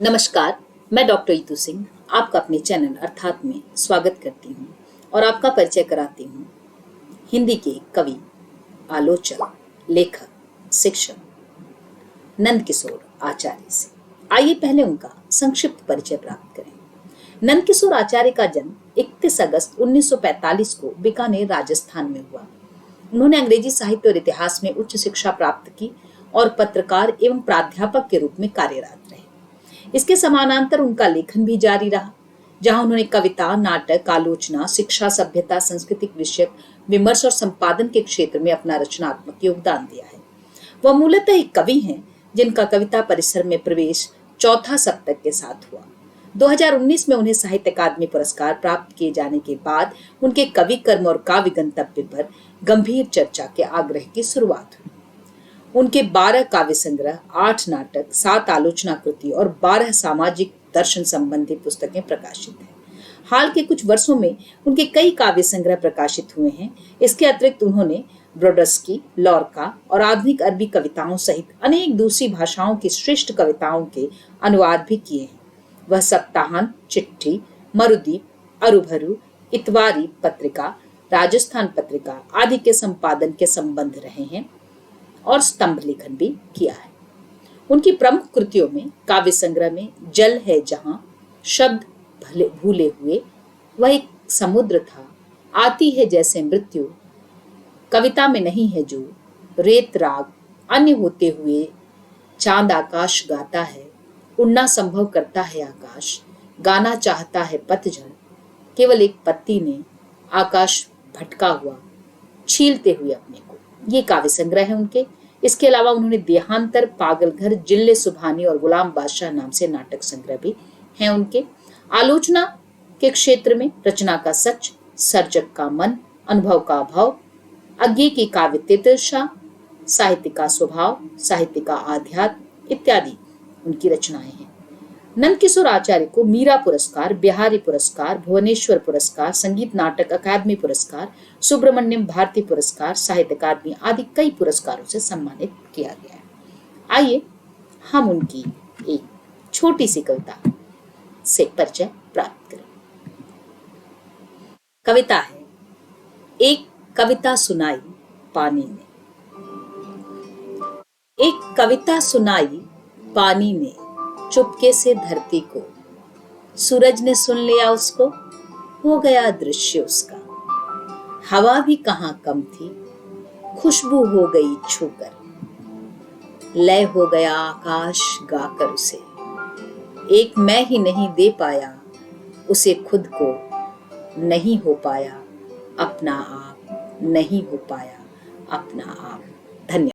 नमस्कार, मैं डॉक्टर ईतू सिंह आपका अपने चैनल अर्थात में स्वागत करती हूँ और आपका परिचय कराती हूँ हिंदी के कवि, आलोचक, लेखक, शिक्षक नंदकिशोर आचार्य से। आइए पहले उनका संक्षिप्त परिचय प्राप्त करें। नंदकिशोर आचार्य का जन्म 31 अगस्त 1945 को बीकानेर, राजस्थान में हुआ। उन्होंने अंग्रेजी साहित्य और इतिहास में उच्च शिक्षा प्राप्त की और पत्रकार एवं प्राध्यापक के रूप में कार्यरत रहे। इसके समानांतर उनका लेखन भी जारी रहा, जहां उन्होंने कविता, नाटक, आलोचना, शिक्षा, सभ्यता, सांस्कृतिक विषयक विमर्श और संपादन के क्षेत्र में अपना रचनात्मक योगदान दिया है। वह मूलतः एक कवि हैं, जिनका कविता परिसर में प्रवेश चौथा सप्तक के साथ हुआ। 2019 में उन्हें साहित्य अकादमी पुरस्कार प्राप्त किए जाने के बाद उनके कवि कर्म और काव्य गंतव्य पर गंभीर चर्चा के आग्रह की शुरुआत हुई। उनके 12 काव्य संग्रह, 8 नाटक, 7 आलोचना कृति और 12 सामाजिक दर्शन संबंधी पुस्तकें प्रकाशित हैं। हाल के कुछ वर्षों में उनके कई काव्य संग्रह प्रकाशित हुए हैं। इसके अतिरिक्त उन्होंने ब्रोडस्की, लॉर्का और आधुनिक अरबी कविताओं सहित अनेक दूसरी भाषाओं की श्रेष्ठ कविताओं के अनुवाद भी किए हैं। वह सप्ताहांत, चिट्ठी, मरुदीप, अरुभरु, इतवारी पत्रिका, राजस्थान पत्रिका आदि के संपादन के संबंध रहे हैं और स्तंभ लेखन भी किया है। उनकी प्रमुख कृतियों में काव्य संग्रह में जल है जहां, शब्द भूले हुए, वह एक समुद्र था, आती है जैसे मृत्यु, कविता में नहीं है जो, रेत राग, अन्य होते हुए, चांद आकाश गाता है, उड़ना संभव करता है आकाश, गाना चाहता है पतझड़, केवल एक पत्ती ने आकाश भटका हुआ छीलते हुए अपने को, ये काव्य संग्रह है उनके। इसके अलावा उन्होंने देहांतर, पागलघर, जिल्ले सुभानी और गुलाम बादशाह नाम से नाटक संग्रह भी हैं उनके। आलोचना के क्षेत्र में रचना का सच, सर्जक का मन, अनुभव का अभाव, अज्ञे की काव्य तितिर्षा, साहित्य का स्वभाव, साहित्य का आध्यात्म इत्यादि उनकी रचनाएं हैं। नंदकिशोर आचार्य को मीरा पुरस्कार, बिहारी पुरस्कार, भुवनेश्वर पुरस्कार, संगीत नाटक अकादमी पुरस्कार, सुब्रमण्यम भारती पुरस्कार, साहित्य अकादमी आदि कई पुरस्कारों से सम्मानित किया गया है। आइए हम उनकी एक छोटी सी कविता से परिचय प्राप्त करें। कविता है, एक कविता सुनाई पानी ने। एक कविता सुनाई पानी ने चुपके से धरती को, सूरज ने सुन लिया उसको, हो गया दृश्य उसका। हवा भी कहां कम थी, खुशबू हो गई छूकर, लय हो गया आकाश गाकर उसे। एक मैं ही नहीं दे पाया उसे खुद को, नहीं हो पाया अपना आप, नहीं हो पाया अपना आप। धन्यवाद।